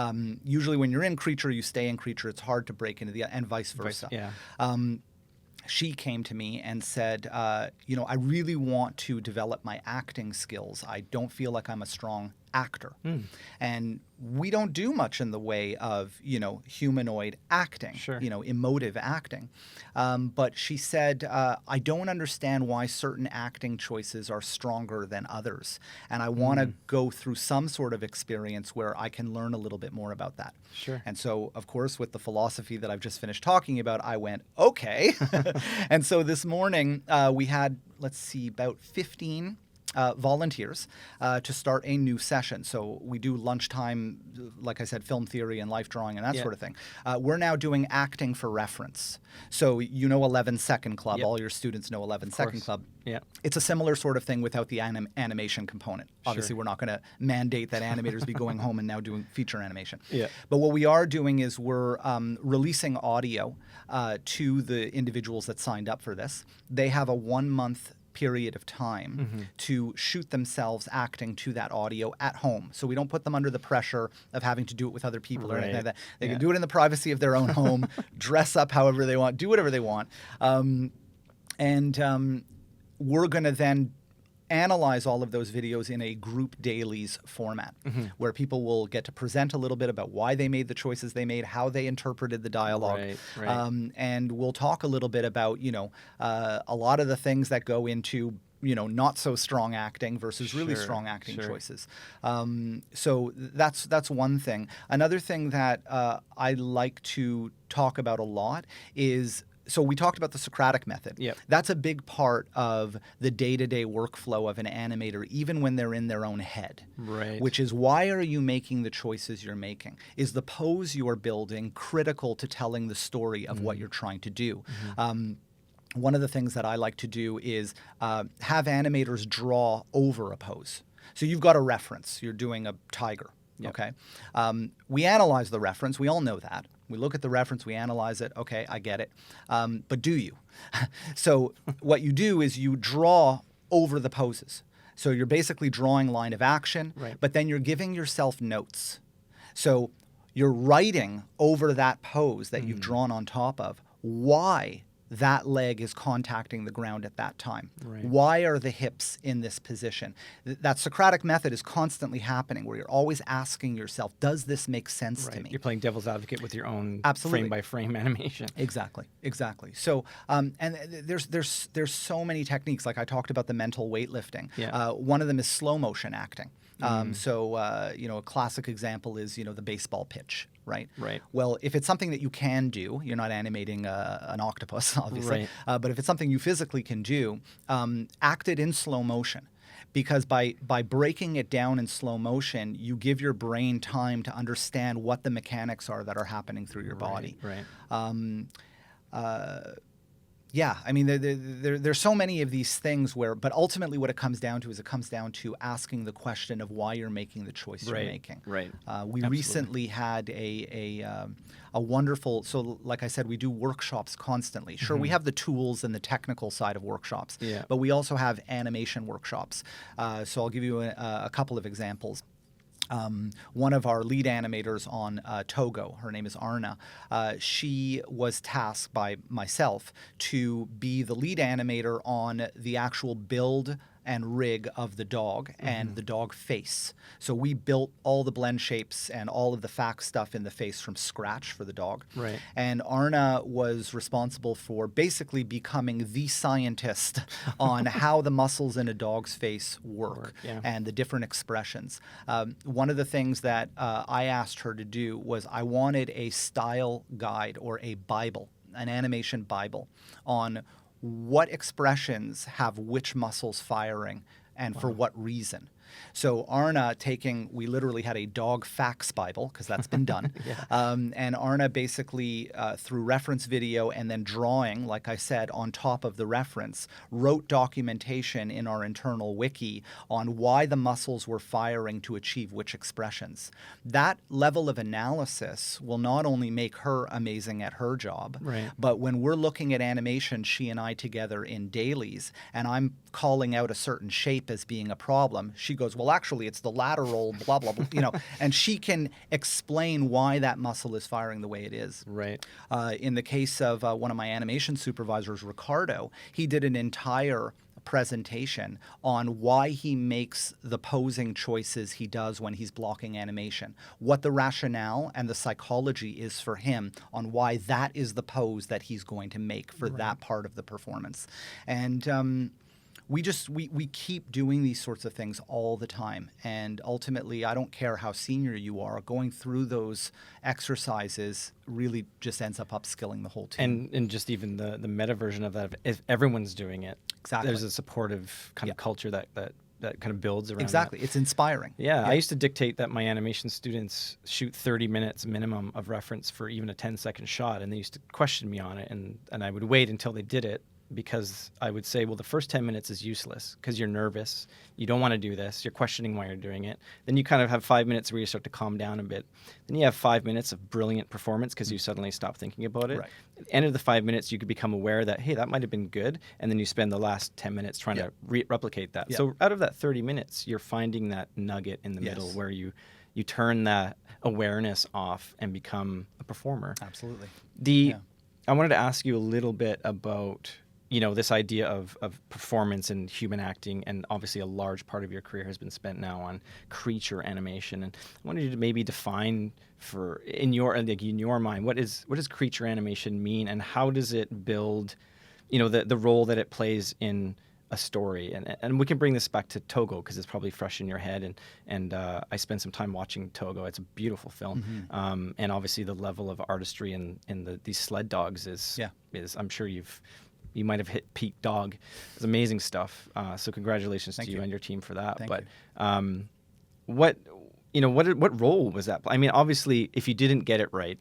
Usually when you're in creature, you stay in creature. It's hard to break into and vice versa. She came to me and said, I really want to develop my acting skills. I don't feel like I'm a strong actor. And we don't do much in the way of, humanoid acting, emotive acting. But she said, I don't understand why certain acting choices are stronger than others. And I want to go through some sort of experience where I can learn a little bit more about that. Sure. And so, of course, with the philosophy that I've just finished talking about, I went, okay. And so this morning we had, about 15 volunteers to start a new session. So we do lunchtime, like I said, film theory and life drawing and that sort of thing. We're now doing acting for reference. So 11 Second Club, all your students know 11 Second Club. Yeah. It's a similar sort of thing without the animation component. Obviously, we're not going to mandate that animators be going home and now doing feature animation. Yeah. But what we are doing is we're releasing audio to the individuals that signed up for this. They have a 1-month period of time to shoot themselves acting to that audio at home. So we don't put them under the pressure of having to do it with other people or anything like that. They can do it in the privacy of their own home, dress up however they want, do whatever they want. We're going to then analyze all of those videos in a group dailies format where people will get to present a little bit about why they made the choices they made, how they interpreted the dialogue. And we'll talk a little bit about, a lot of the things that go into not so strong acting versus really Sure, strong acting sure. choices. So that's one thing. Another thing that I like to talk about a lot is, so we talked about the Socratic method. Yep. That's a big part of the day-to-day workflow of an animator, even when they're in their own head. Right. Which is, why are you making the choices you're making? Is the pose you're building critical to telling the story of what you're trying to do? One of the things that I like to do is have animators draw over a pose. So you've got a reference. You're doing a tiger. Yep. Okay. We analyze the reference. We all know that. We look at the reference. We analyze it. Okay, I get it. But do you? So what you do is you draw over the poses. So you're basically drawing line of action, Right. but then you're giving yourself notes. So you're writing over that pose that you've drawn on top of why that leg is contacting the ground at that time. Right. Why are the hips in this position? That Socratic method is constantly happening, where you're always asking yourself, does this make sense to Right. me? You're playing devil's advocate with your own Absolutely. frame-by-frame animation. Exactly. So, there's so many techniques. Like I talked about the mental weightlifting. Yeah. One of them is slow motion acting. So, a classic example is, the baseball pitch, right? Right. Well, if it's something that you can do, you're not animating an octopus, obviously. Right. But if it's something you physically can do, act it in slow motion. Because by breaking it down in slow motion, you give your brain time to understand what the mechanics are that are happening through your body. Right. Yeah, I mean, there's so many of these things but ultimately what it comes down to is it comes down to asking the question of why you're making the choice you're Right, making. right. We Absolutely. recently had a wonderful, so like I said, we do workshops constantly. Sure, we have the tools and the technical side of workshops, Yeah. but we also have animation workshops. So I'll give you a couple of examples. One of our lead animators on Togo, her name is Arna, she was tasked by myself to be the lead animator on the actual build and rig of the dog and the dog face. So we built all the blend shapes and all of the fact stuff in the face from scratch for the dog. Right. And Arna was responsible for basically becoming the scientist on how the muscles in a dog's face work yeah. and the different expressions. One of the things that I asked her to do was I wanted a style guide or a Bible, an animation Bible, on what expressions have which muscles firing and for what reason. So Arna we literally had a dog facts Bible, because that's been done. And Arna basically, through reference video and then drawing, like I said, on top of the reference, wrote documentation in our internal wiki on why the muscles were firing to achieve which expressions. That level of analysis will not only make her amazing at her job, Right. but when we're looking at animation, she and I together in dailies, and I'm calling out a certain shape as being a problem, she goes, well, actually, it's the lateral, blah, blah, blah, and she can explain why that muscle is firing the way it is. Right. In the case of one of my animation supervisors, Ricardo, he did an entire presentation on why he makes the posing choices he does when he's blocking animation, what the rationale and the psychology is for him on why that is the pose that he's going to make for that part of the performance. And we keep doing these sorts of things all the time. And ultimately, I don't care how senior you are, going through those exercises really just ends up upskilling the whole team. And just even the meta version of that, if everyone's doing it, Exactly. there's a supportive kind of culture that kind of builds around Exactly. that. It's inspiring. Yeah, I used to dictate that my animation students shoot 30 minutes minimum of reference for even a 10-second shot, and they used to question me on it, and I would wait until they did it, because I would say, well, the first 10 minutes is useless because you're nervous. You don't want to do this. You're questioning why you're doing it. Then you kind of have 5 minutes where you start to calm down a bit. Then you have 5 minutes of brilliant performance because you suddenly stop thinking about it. Right. At the end of the 5 minutes, you could become aware that, hey, that might have been good. And then you spend the last 10 minutes trying to replicate that. Yeah. So out of that 30 minutes, you're finding that nugget in the middle where you turn that awareness off and become a performer. Absolutely. I wanted to ask you a little bit about this idea of performance and human acting, and obviously a large part of your career has been spent now on creature animation. And I wanted you to maybe define in your mind, what does creature animation mean, and how does it build, the role that it plays in a story. And we can bring this back to Togo because it's probably fresh in your head. And I spent some time watching Togo. It's a beautiful film. And obviously the level of artistry in these sled dogs is I'm sure you might have hit peak dog. It's amazing stuff. So congratulations to you and your team for that. Thank you. What role was that? I mean, obviously, if you didn't get it right,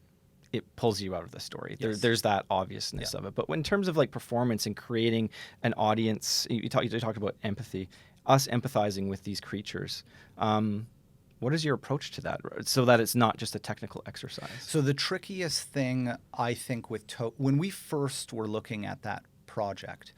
it pulls you out of the story. Yes. There's that obviousness of it. But in terms of like performance and creating an audience, you talked about empathy, us empathizing with these creatures. What is your approach to that, so that it's not just a technical exercise? So the trickiest thing, I think, with when we first were looking at that project,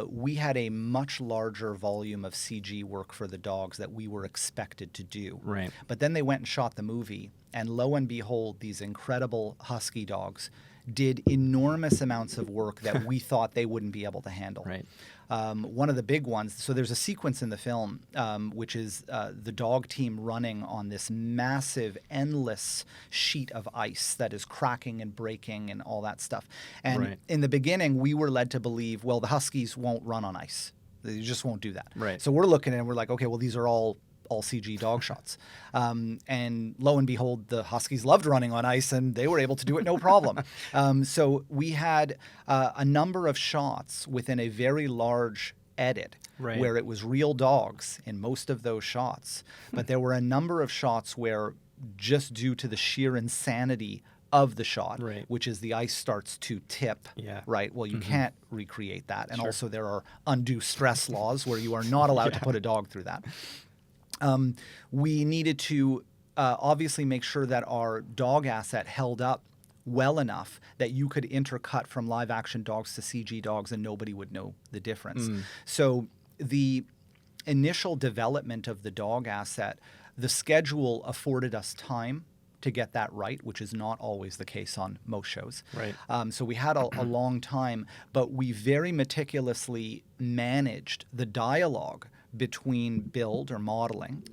we had a much larger volume of CG work for the dogs that we were expected to do. Right. But then they went and shot the movie, and lo and behold, these incredible husky dogs did enormous amounts of work that we thought they wouldn't be able to handle. Right. One of the big ones, so there's a sequence in the film, which is the dog team running on this massive, endless sheet of ice that is cracking and breaking and all that stuff. And in the beginning, we were led to believe, well, the huskies won't run on ice. They just won't do that. Right. So we're looking at it and we're like, okay, well, these are all CG dog shots. And lo and behold, the huskies loved running on ice and they were able to do it no problem. So we had a number of shots within a very large edit where it was real dogs in most of those shots. But there were a number of shots where, just due to the sheer insanity of the shot, which is the ice starts to tip, right? Well, you can't recreate that. And also there are undue stress laws where you are not allowed to put a dog through that. We needed to obviously make sure that our dog asset held up well enough that you could intercut from live action dogs to CG dogs and nobody would know the difference. So the initial development of the dog asset, the schedule afforded us time to get that right, which is not always the case on most shows. Right. So we had a long time, but we very meticulously managed the dialogue between build or modeling,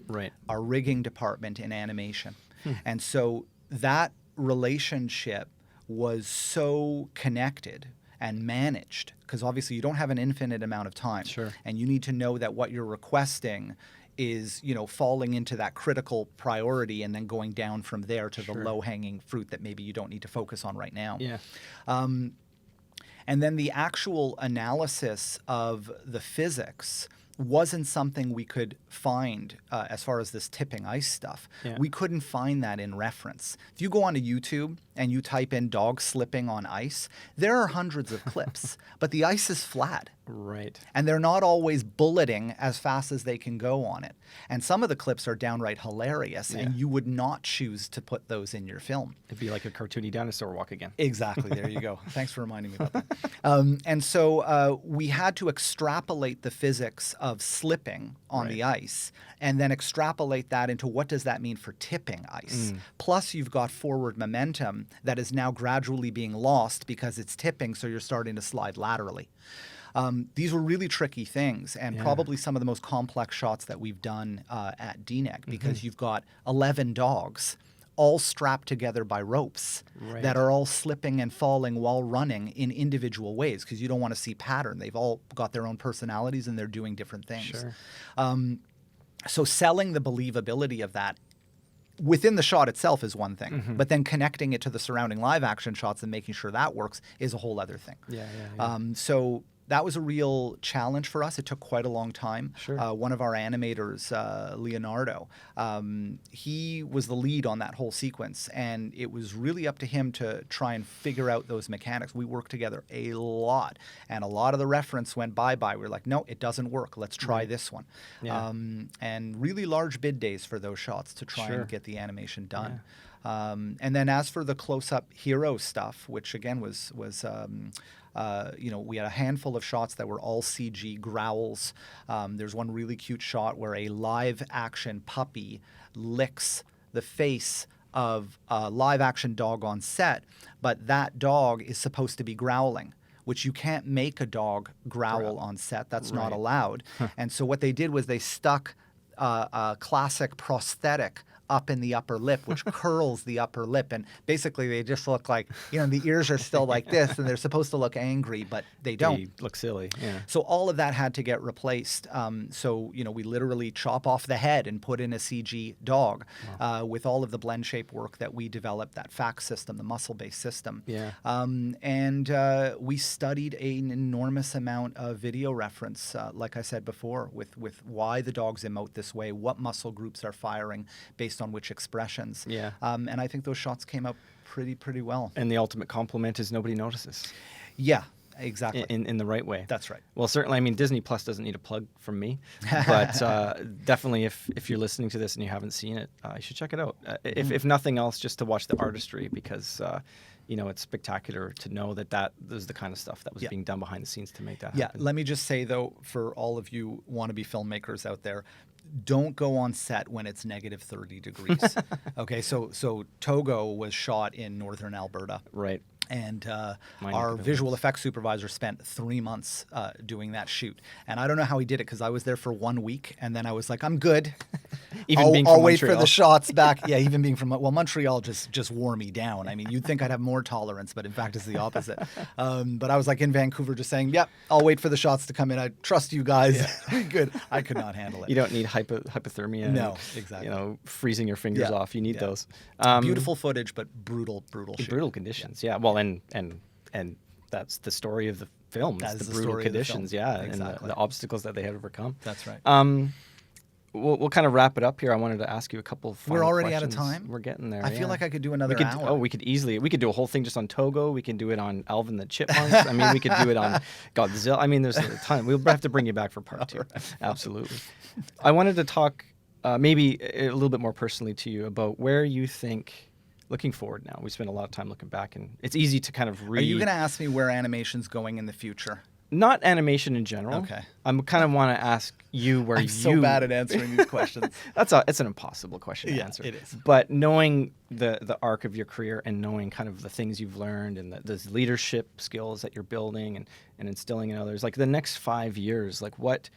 our rigging department, and animation. And so that relationship was so connected and managed, because obviously you don't have an infinite amount of time. And you need to know that what you're requesting is, falling into that critical priority and then going down from there to the low-hanging fruit that maybe you don't need to focus on right now. And then the actual analysis of the physics wasn't something we could find as far as this tipping ice stuff. We couldn't find that in reference. If you go onto YouTube and you type in dog slipping on ice, there are hundreds of clips, but the ice is flat. And they're not always bulleting as fast as they can go on it. And some of the clips are downright hilarious, and you would not choose to put those in your film. It'd be like a cartoony dinosaur walk again. Exactly. There you go. Thanks for reminding me about that. And so we had to extrapolate the physics of slipping on the ice and then extrapolate that into what does that mean for tipping ice. Plus, you've got forward momentum that is now gradually being lost because it's tipping, so you're starting to slide laterally. These were really tricky things, and probably some of the most complex shots that we've done at DNEG, because you've got 11 dogs all strapped together by ropes that are all slipping and falling while running in individual ways, because you don't want to see pattern. They've all got their own personalities and they're doing different things. So selling the believability of that within the shot itself is one thing, but then connecting it to the surrounding live action shots and making sure that works is a whole other thing. So that was a real challenge for us. It took quite a long time. One of our animators, Leonardo, he was the lead on that whole sequence, and it was really up to him to try and figure out those mechanics. We worked together a lot, and a lot of the reference went bye-bye. We were like, no, it doesn't work. Let's try this one. And really large bid days for those shots to try and get the animation done. And then as for the close-up hero stuff, which again was we had a handful of shots that were all CG growls. There's one really cute shot where a live action puppy licks the face of a live action dog on set, but that dog is supposed to be growling, which you can't make a dog growl on set. That's not allowed. And so what they did was they stuck a classic prosthetic up in the upper lip, which curls the upper lip. And basically they just look like, the ears are still like this, and they're supposed to look angry, but they don't. They look silly. Yeah. So all of that had to get replaced. So we literally chop off the head and put in a CG dog with all of the blend shape work that we developed, that FACS system, the muscle-based system. Yeah. And we studied an enormous amount of video reference, like I said before, with why the dogs emote this way, what muscle groups are firing based on which expressions. Yeah. And I think those shots came out pretty well. And the ultimate compliment is nobody notices. Yeah. Exactly. In the right way. That's right. Well, certainly, I mean, Disney Plus doesn't need a plug from me, but definitely if you're listening to this and you haven't seen it, you should check it out. If nothing else, just to watch the artistry, because it's spectacular to know that is the kind of stuff that was being done behind the scenes to make that happen. Let me just say, though, for all of you wannabe filmmakers out there, don't go on set when it's negative 30 degrees. Okay, so Togo was shot in northern Alberta. Right. And our visual effects supervisor spent 3 months doing that shoot. And I don't know how he did it, because I was there for 1 week, and then I was like, I'm good. I'll wait for the shots back. Yeah, even being from Montreal just wore me down. I mean, you'd think I'd have more tolerance, but in fact, it's the opposite. But I was like in Vancouver, just saying, "Yep, I'll wait for the shots to come in. I trust you guys." Yeah. Good. I could not handle it. You don't need hypothermia. No, exactly. Freezing your fingers off. You need those. Beautiful footage, but brutal shoot. Brutal conditions. Yeah. Well, and that's the story of the film. That's the brutal conditions. Yeah, exactly. And the obstacles that they had to overcome. That's right. We'll kind of wrap it up here. I wanted to ask you a couple of final We're already questions. out of time? We're getting there. I feel like I could do another hour. Oh, we could do a whole thing just on Togo. We can do it on Alvin the Chipmunks. I mean, we could do it on Godzilla. I mean, there's a ton. We'll have to bring you back for part 2. Right. Absolutely. I wanted to talk maybe a little bit more personally to you about where you think, looking forward now, we spent a lot of time looking back, and it's easy to kind of read. Are you going to ask me where animation's going in the future? Not animation in general. Okay. I kind of want to ask you where I'm so bad at answering these questions. It's an impossible question to answer. It is. But knowing the arc of your career and knowing kind of the things you've learned and the leadership skills that you're building and instilling in others, like the next 5 years, like what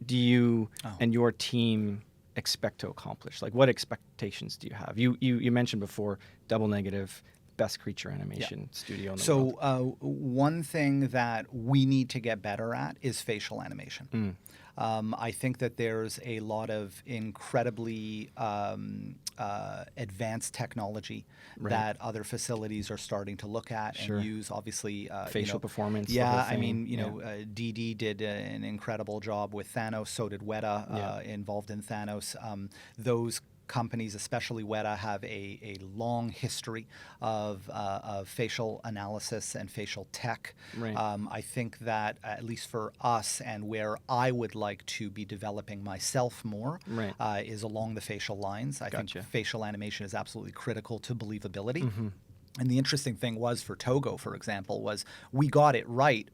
do you and your team expect to accomplish? Like what expectations do you have? You mentioned before Double Negative, best creature animation studio in the world. So one thing that we need to get better at is facial animation. I think that there's a lot of incredibly advanced technology that other facilities are starting to look at and use. Obviously, facial performance. Yeah, I mean, DD did an incredible job with Thanos. So did Weta, involved in Thanos. Those companies, especially Weta, have a long history of facial analysis and facial tech. Right. I think that, at least for us, and where I would like to be developing myself more, is along the facial lines. I think facial animation is absolutely critical to believability. And the interesting thing was, for Togo, for example, was we got it right,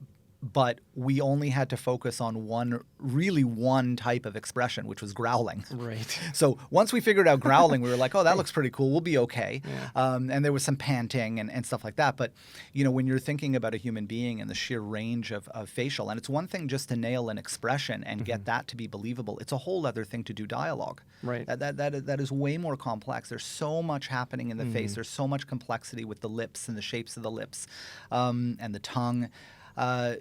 but we only had to focus on one type of expression, which was growling. Right. So once we figured out growling, we were like, oh, that looks pretty cool. We'll be okay. Yeah. And there was some panting and stuff like that. But, when you're thinking about a human being and the sheer range of facial, and it's one thing just to nail an expression and get that to be believable. It's a whole other thing to do dialogue. Right. That is way more complex. There's so much happening in the face. There's so much complexity with the lips and the shapes of the lips and the tongue.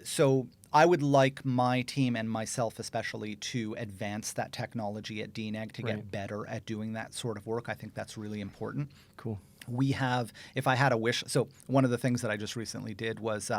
So I would like my team and myself especially to advance that technology at DNEG to get better at doing that sort of work. I think that's really important. Cool. We have, if I had a wish, so one of the things that I just recently did was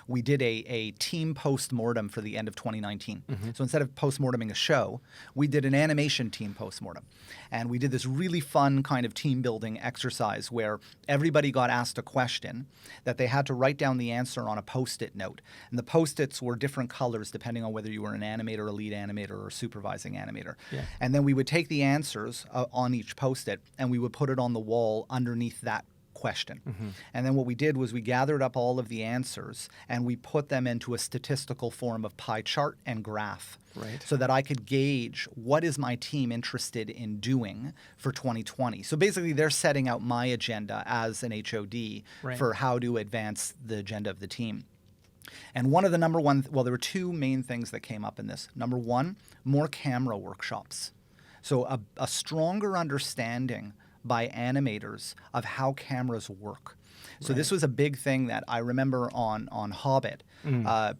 we did a team post-mortem for the end of 2019. So instead of post-morteming a show, we did an animation team post-mortem. And we did this really fun kind of team-building exercise where everybody got asked a question that they had to write down the answer on a Post-it note. And the Post-its were different colors depending on whether you were an animator, a lead animator, or a supervising animator. Yeah. And then we would take the answers on each Post-it and we would put it on the wall underneath that question. And then what we did was we gathered up all of the answers and we put them into a statistical form of pie chart and graph. So that I could gauge what is my team interested in doing for 2020. So basically they're setting out my agenda as an HOD for how to advance the agenda of the team. And one of the there were two main things that came up in this. Number one, more camera workshops. So a stronger understanding by animators of how cameras work. So this was a big thing that I remember on Hobbit.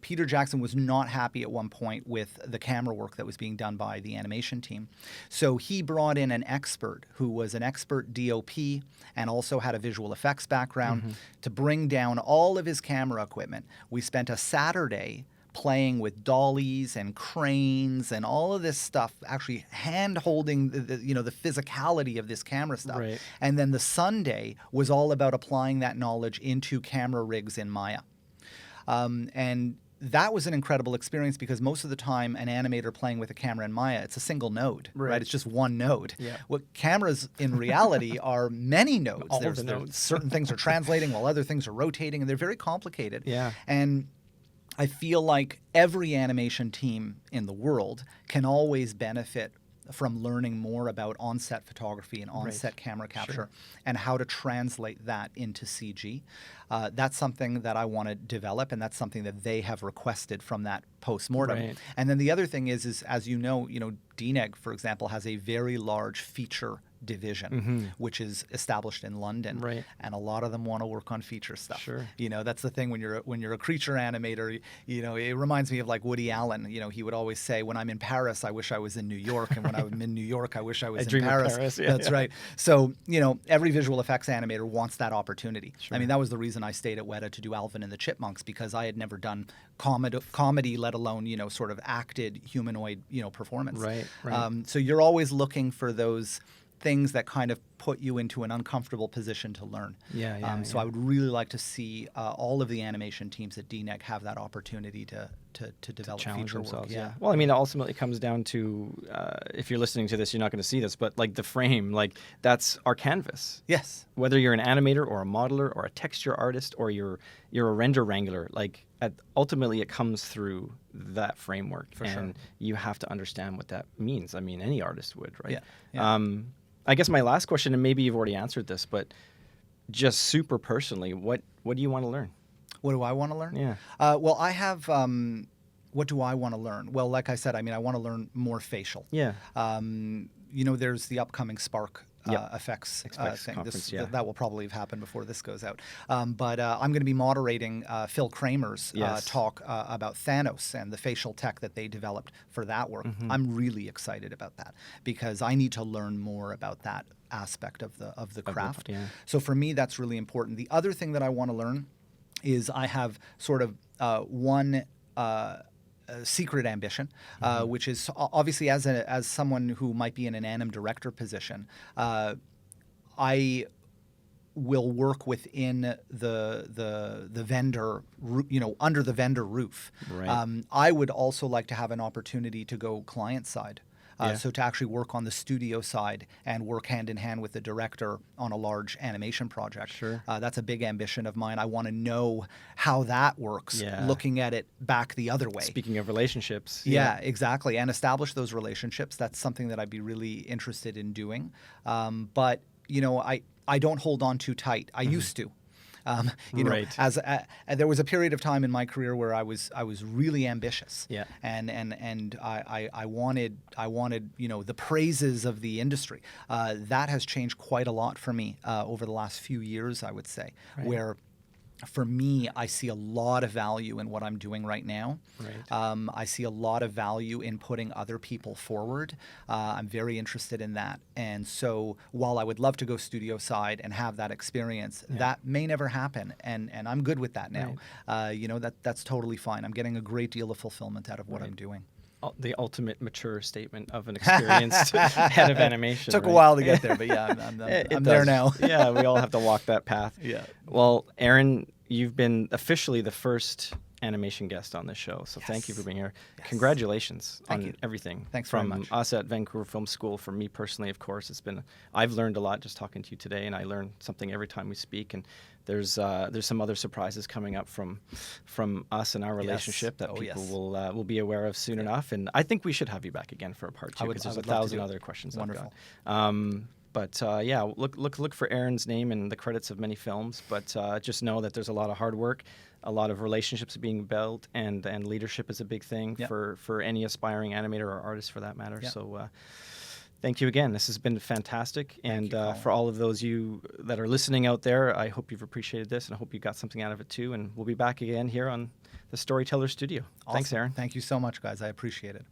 Peter Jackson was not happy at one point with the camera work that was being done by the animation team. So he brought in an expert who was an expert DOP and also had a visual effects background to bring down all of his camera equipment. We spent a Saturday playing with dollies and cranes and all of this stuff, actually hand-holding the physicality of this camera stuff. Right. And then the Sunday was all about applying that knowledge into camera rigs in Maya. And that was an incredible experience because most of the time an animator playing with a camera in Maya, it's a single node, right? It's just one node. Yeah. What cameras in reality are many nodes. All of the nodes. Certain things are translating while other things are rotating, and they're very complicated. Yeah. And I feel like every animation team in the world can always benefit from learning more about on-set photography and on-set camera capture and how to translate that into CG. That's something that I want to develop, and that's something that they have requested from that post-mortem. Right. And then the other thing is as you know, DNEG, for example, has a very large feature division, which is established in London, Right. and a lot of them want to work on feature stuff. Sure. That's the thing when you're a creature animator. It reminds me of like Woody Allen. He would always say, "When I'm in Paris, I wish I was in New York, and when I'm in New York, I wish I was in dream of Paris." Paris. Yeah, That's right. So every visual effects animator wants that opportunity. Sure. I mean, that was the reason I stayed at Weta to do Alvin and the Chipmunks, because I had never done comedy, let alone sort of acted humanoid performance. Right. So you're always looking for those things that kind of put you into an uncomfortable position to learn. So I would really like to see all of the animation teams at DNEG have that opportunity to develop challenge feature themselves. work. Yeah. Well, I mean, ultimately it comes down to if you're listening to this, you're not going to see this, but like the frame, like that's our canvas. Yes. Whether you're an animator or a modeler or a texture artist or you're a render wrangler, like ultimately it comes through that framework, and you have to understand what that means. I mean, any artist would, right? Yeah. I guess my last question, and maybe you've already answered this, but just super personally, what do you want to learn? What do I want to learn? Yeah. Well, I have. What do I want to learn? Well, like I said, I want to learn more facial. Yeah. There's the upcoming Spark effects thing. Conference, That will probably have happened before this goes out. But I'm going to be moderating Phil Kramer's talk about Thanos and the facial tech that they developed for that work. I'm really excited about that because I need to learn more about that aspect of the craft. So for me, that's really important. The other thing that I want to learn is I have sort of one secret ambition, which is obviously as someone who might be in an anim director position, I will work within the vendor, under the vendor roof. Right. I would also like to have an opportunity to go client side. So to actually work on the studio side and work hand in hand with the director on a large animation project. Sure. That's a big ambition of mine. I want to know how that works, looking at it back the other way. Speaking of relationships. Yeah, exactly. And establish those relationships. That's something that I'd be really interested in doing. But, I don't hold on too tight. I used to. As there was a period of time in my career where I was really ambitious, and I wanted the praises of the industry. That has changed quite a lot for me over the last few years, I would say, where. For me, I see a lot of value in what I'm doing right now. I see a lot of value in putting other people forward. I'm very interested in that. And so while I would love to go studio side and have that experience, that may never happen. And I'm good with that now. That's totally fine. I'm getting a great deal of fulfillment out of what I'm doing. The ultimate mature statement of an experienced head of animation. Took a while to get there, but I'm there now. Yeah, we all have to walk that path. Yeah. Well, Aaron, you've been officially the first animation guest on this show, so thank you for being here. Congratulations on everything. Thanks from very much. us at Vancouver Film School. For me personally, of course, I've learned a lot just talking to you today, and I learn something every time we speak. And there's some other surprises coming up from us and our relationship that people will be aware of soon enough. And I think we should have you back again for a part 2 because there's 1,000 other questions Wonderful. I've got. But look for Aaron's name in the credits of many films. But just know that there's a lot of hard work, a lot of relationships being built, and leadership is a big thing for any aspiring animator or artist for that matter. So Thank you again. This has been fantastic. And you, Colin. for all of those you that are listening out there, I hope you've appreciated this and I hope you got something out of it too. And we'll be back again here on the Storyteller Studio. Thanks, Awesome. Aaron. Thank you so much, guys. I appreciate it.